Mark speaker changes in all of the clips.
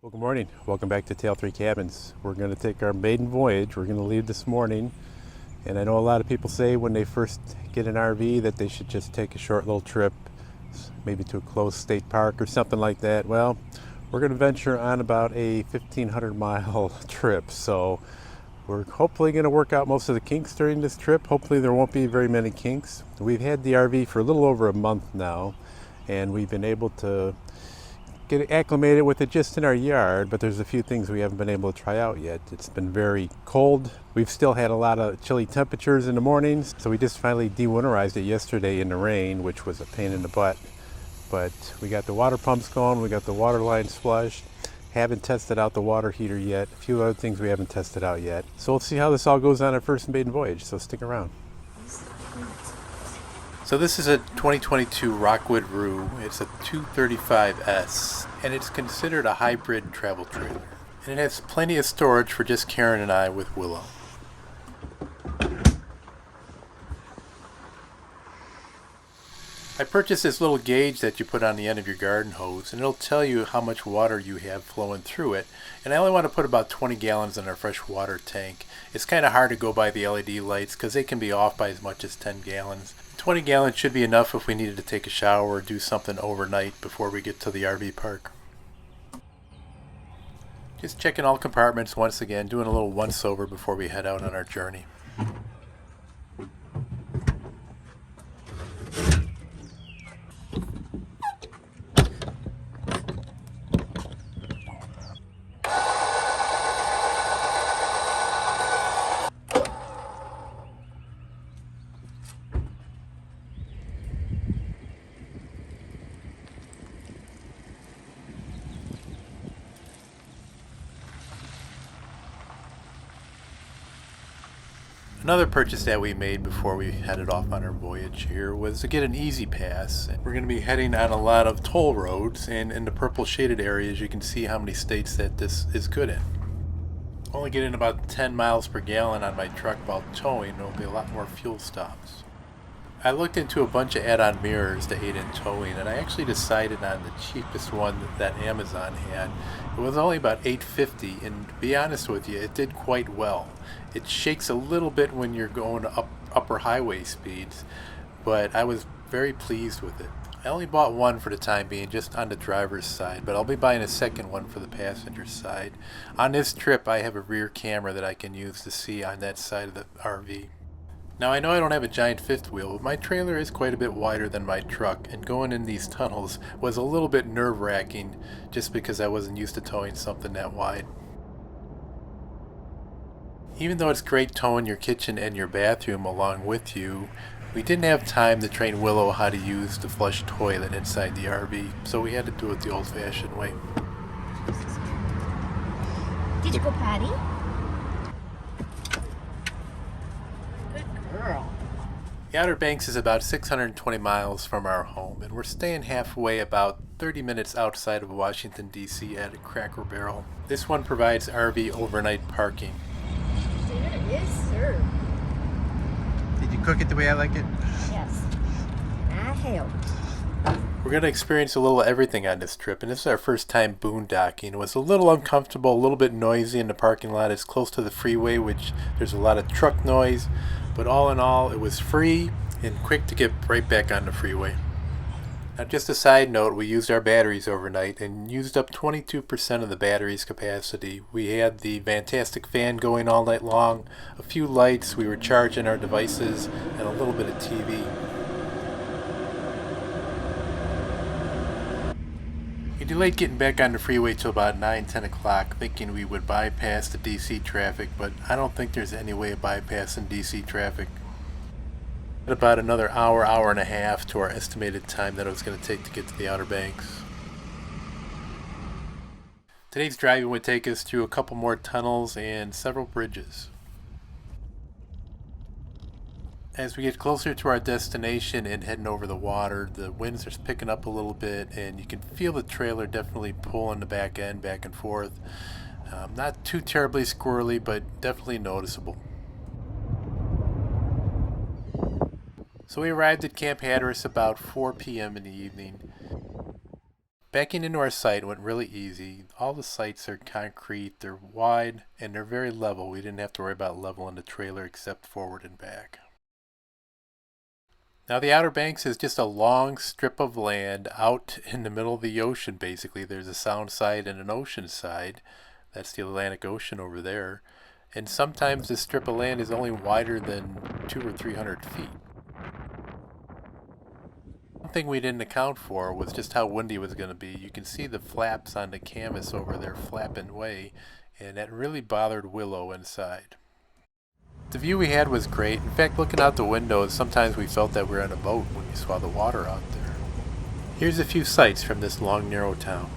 Speaker 1: Well, good morning. Welcome back to Tail 3 Cabins. We're going to take our maiden voyage. We're going to leave this morning. And I know a lot of people say when they first get an RV that they should just take a short little trip, maybe to a closed state park or something like that. Well, we're going to venture on about a 1,500 mile trip. So we're hopefully going to work out most of the kinks during this trip. Hopefully there won't be very many kinks. We've had the RV for a little over a month now, and we've been able to get acclimated with it just in our yard, but there's a few things we haven't been able to try out yet. It's been very cold. We've still had a lot of chilly temperatures in the mornings, so we just finally de-winterized it yesterday in the rain, which was a pain in the butt. But we got the water pumps going, we got the water lines flushed. Haven't tested out the water heater yet. A few other things we haven't tested out yet. So we'll see how this all goes on our first maiden voyage, so stick around. So this is a 2022 Rockwood Roo. It's a 235S, and it's considered a hybrid travel trailer. And it has plenty of storage for just Karen and I with Willow. I purchased this little gauge that you put on the end of your garden hose, and it'll tell you how much water you have flowing through it. And I only want to put about 20 gallons in our fresh water tank. It's kind of hard to go by the LED lights because they can be off by as much as 10 gallons. 20 gallons should be enough if we needed to take a shower or do something overnight before we get to the RV park. Just checking all compartments once again, doing a little once over before we head out on our journey. Another purchase that we made before we headed off on our voyage here was to get an easy pass. We're going to be heading on a lot of toll roads, and in the purple shaded areas you can see how many states that this is good in. Only getting about 10 miles per gallon on my truck while towing. There will be a lot more fuel stops. I looked into a bunch of add-on mirrors to aid in towing, and I actually decided on the cheapest one that Amazon had. It was only about $8.50, and to be honest with you, it did quite well. It shakes a little bit when you're going up upper highway speeds, but I was very pleased with it. I only bought one for the time being, just on the driver's side, but I'll be buying a second one for the passenger side. On this trip, I have a rear camera that I can use to see on that side of the RV. Now, I know I don't have a giant fifth wheel, but my trailer is quite a bit wider than my truck, and going in these tunnels was a little bit nerve-wracking just because I wasn't used to towing something that wide. Even though it's great towing your kitchen and your bathroom along with you, we didn't have time to train Willow how to use the flush toilet inside the RV, so we had to do it the old-fashioned way.
Speaker 2: Did you go potty? Girl.
Speaker 1: The Outer Banks is about 620 miles from our home, and we're staying halfway about 30 minutes outside of Washington, D.C. at a Cracker Barrel. This one provides RV overnight parking.
Speaker 2: Dinner is served.
Speaker 1: Did you cook it the way I like it?
Speaker 2: Yes. I helped.
Speaker 1: We're going to experience a little everything on this trip, and this is our first time boondocking. It was a little uncomfortable, a little bit noisy in the parking lot. It's close to the freeway, which there's a lot of truck noise, but all in all, it was free and quick to get right back on the freeway. Now, just a side note, we used our batteries overnight and used up 22% of the battery's capacity. We had the fantastic fan going all night long, a few lights, we were charging our devices, and a little bit of TV. We delayed getting back on the freeway till about 9-10 o'clock, thinking we would bypass the DC traffic, but I don't think there's any way of bypassing DC traffic. About another hour, hour and a half to our estimated time that it was going to take to get to the Outer Banks. Today's driving would take us through a couple more tunnels and several bridges. As we get closer to our destination and heading over the water, the winds are picking up a little bit, and you can feel the trailer definitely pulling the back end back and forth. Not too terribly squirrely, but definitely noticeable. So we arrived at Camp Hatteras about 4 p.m. in the evening. Backing into our site went really easy. All the sites are concrete, they're wide, and they're very level. We didn't have to worry about leveling the trailer except forward and back. Now the Outer Banks is just a long strip of land out in the middle of the ocean basically. There's a sound side and an ocean side. That's the Atlantic Ocean over there. And sometimes this strip of land is only wider than 200 or 300 feet. One thing we didn't account for was just how windy it was going to be. You can see the flaps on the canvas over there flapping away, and that really bothered Willow inside. The view we had was great. In fact, looking out the windows, sometimes we felt that we were on a boat when you saw the water out there. Here's a few sights from this long, narrow town.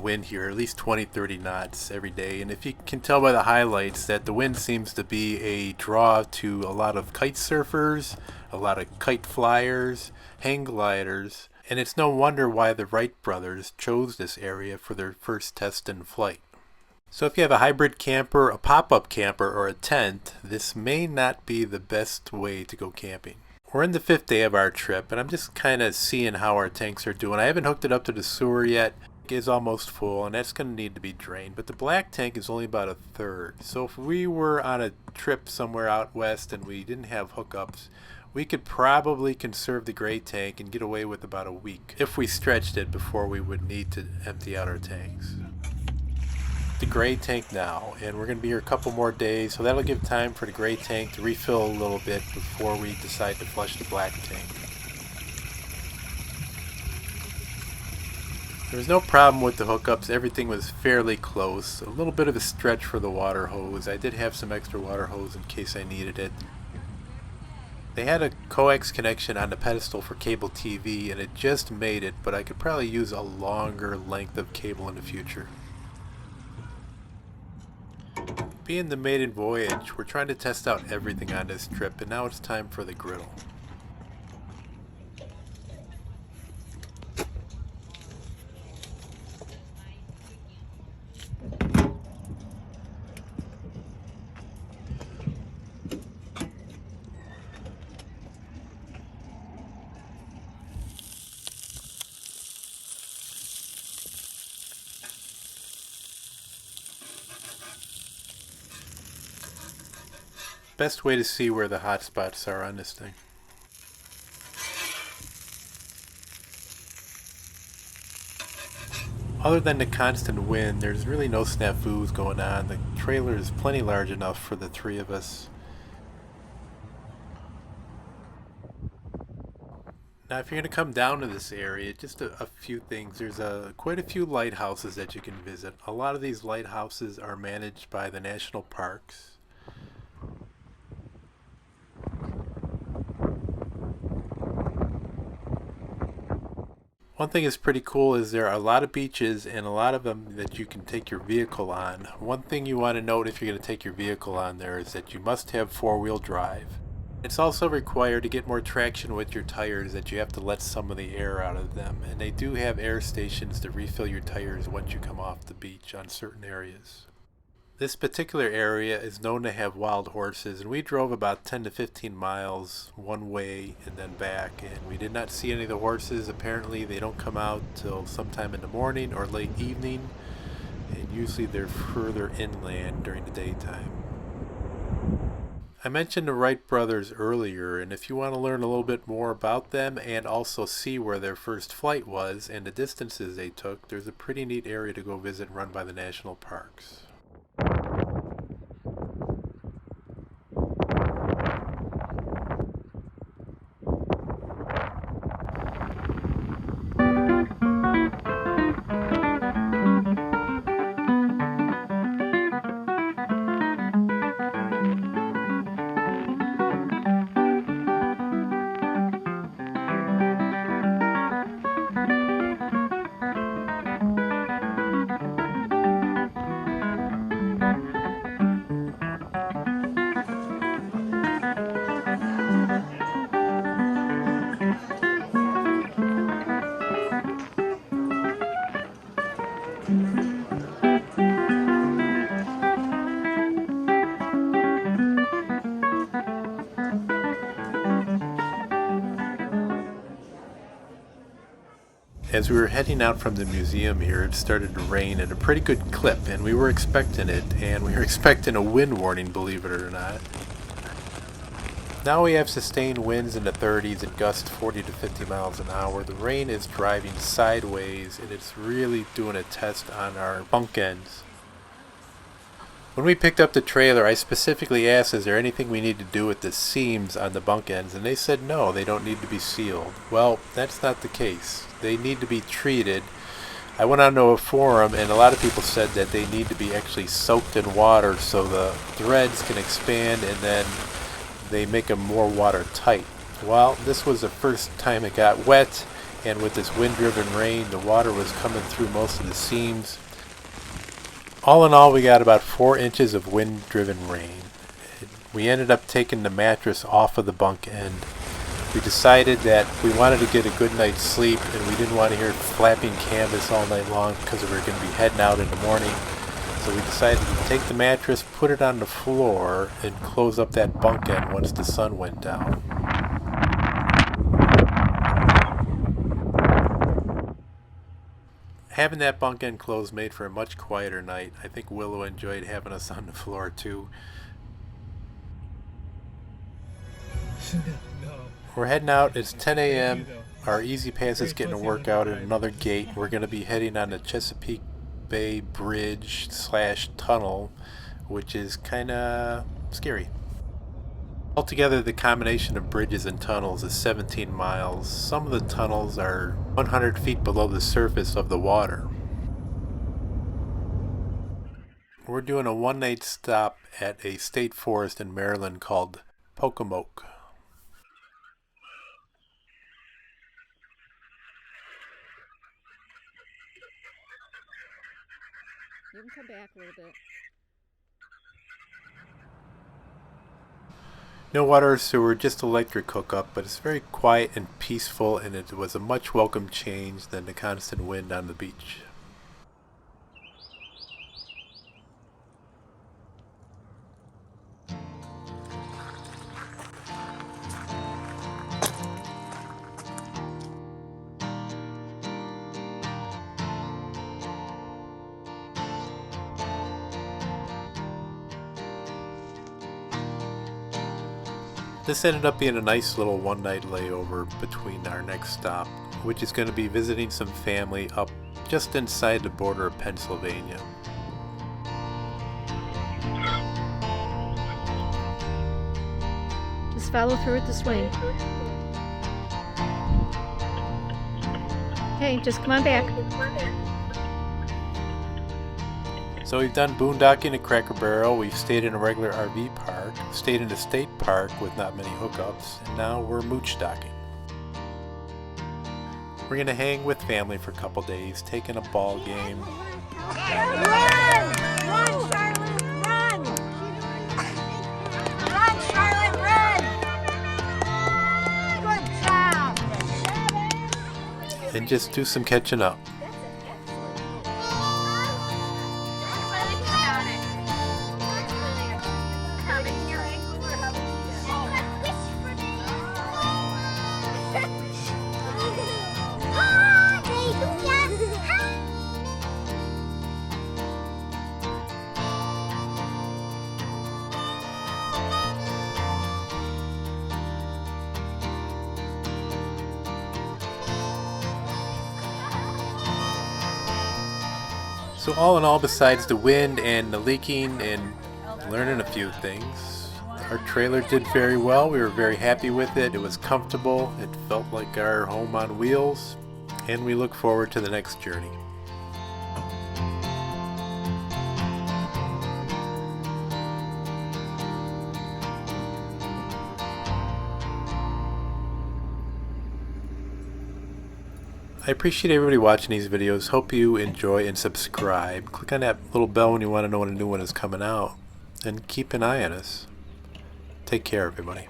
Speaker 1: Wind here, at least 20-30 knots every day, and if you can tell by the highlights that the wind seems to be a draw to a lot of kite surfers, a lot of kite flyers, hang gliders, and it's no wonder why the Wright brothers chose this area for their first test in flight. So if you have a hybrid camper, a pop-up camper, or a tent, this may not be the best way to go camping. We're in the 5th day of our trip, and I'm just kind of seeing how our tanks are doing. I haven't hooked it up to the sewer yet. Is almost full, and that's going to need to be drained, but the black tank is only about 1/3. So if we were on a trip somewhere out west and we didn't have hookups, we could probably conserve the gray tank and get away with about a week if we stretched it before we would need to empty out our tanks. The gray tank now, and we're going to be here a couple more days, so that'll give time for the gray tank to refill a little bit before we decide to flush the black tank. There was no problem with the hookups. Everything was fairly close. A little bit of a stretch for the water hose. I did have some extra water hose in case I needed it. They had a coax connection on the pedestal for cable TV, and it just made it, but I could probably use a longer length of cable in the future. Being the Maiden Voyage, we're trying to test out everything on this trip, and now it's time for the griddle. Best way to see where the hot spots are on this thing. Other than the constant wind, there's really no snafus going on. The trailer is plenty large enough for the three of us. Now if you're going to come down to this area, just a few things. There's quite a few lighthouses that you can visit. A lot of these lighthouses are managed by the national parks. One thing that's pretty cool is there are a lot of beaches and a lot of them that you can take your vehicle on. One thing you want to note if you're going to take your vehicle on there is that you must have four-wheel drive. It's also required to get more traction with your tires that you have to let some of the air out of them, and they do have air stations to refill your tires once you come off the beach on certain areas. This particular area is known to have wild horses, and we drove about 10 to 15 miles one way and then back, and we did not see any of the horses. Apparently they don't come out till sometime in the morning or late evening, and usually they're further inland during the daytime. I mentioned the Wright brothers earlier, and if you want to learn a little bit more about them and also see where their first flight was and the distances they took, there's a pretty neat area to go visit run by the national parks. As we were heading out from the museum here, it started to rain at a pretty good clip, and we were expecting it, and we were expecting a wind warning, believe it or not. Now we have sustained winds in the 30s and gusts 40 to 50 miles an hour. The rain is driving sideways, and it's really doing a test on our bunk ends. When we picked up the trailer, I specifically asked, is there anything we need to do with the seams on the bunk ends? And they said no, they don't need to be sealed. Well, that's not the case. They need to be treated. I went onto a forum, and a lot of people said that they need to be actually soaked in water so the threads can expand and then they make them more watertight. Well, this was the first time it got wet, and with this wind-driven rain, the water was coming through most of the seams. All in all, we got about 4 inches of wind-driven rain. We ended up taking the mattress off of the bunk end. We decided that we wanted to get a good night's sleep, and we didn't want to hear flapping canvas all night long because we were going to be heading out in the morning. So we decided to take the mattress, put it on the floor, and close up that bunk end once the sun went down. Having that bunk end closed made for a much quieter night. I think Willow enjoyed having us on the floor too. We're heading out. It's 10 a.m. Our Easy Pass is getting a workout at another gate. We're going to be heading on the Chesapeake Bay Bridge / tunnel, which is kind of scary. Altogether, the combination of bridges and tunnels is 17 miles. Some of the tunnels are 100 feet below the surface of the water. We're doing a one-night stop at a state forest in Maryland called Pocomoke.
Speaker 2: You can come back a little bit.
Speaker 1: No water or sewer, just electric hookup, but it's very quiet and peaceful, and it was a much welcome change than the constant wind on the beach. This ended up being a nice little one-night layover between our next stop, which is going to be visiting some family up just inside the border of Pennsylvania.
Speaker 2: Just follow through with the swing. Okay, just come on back.
Speaker 1: So we've done boondocking at Cracker Barrel, we've stayed in a regular RV park, stayed in a state park with not many hookups, and now we're moochdocking. We're going to hang with family for a couple days, taking a ball game.
Speaker 3: Run! Run, Charlotte, run! Run, Charlotte, run! Good job!
Speaker 1: And just do some catching up. So all in all, besides the wind and the leaking and learning a few things, our trailer did very well. We were very happy with it. It was comfortable. It felt like our home on wheels. And we look forward to the next journey. I appreciate everybody watching these videos. Hope you enjoy and subscribe. Click on that little bell when you want to know when a new one is coming out. And keep an eye on us. Take care, everybody.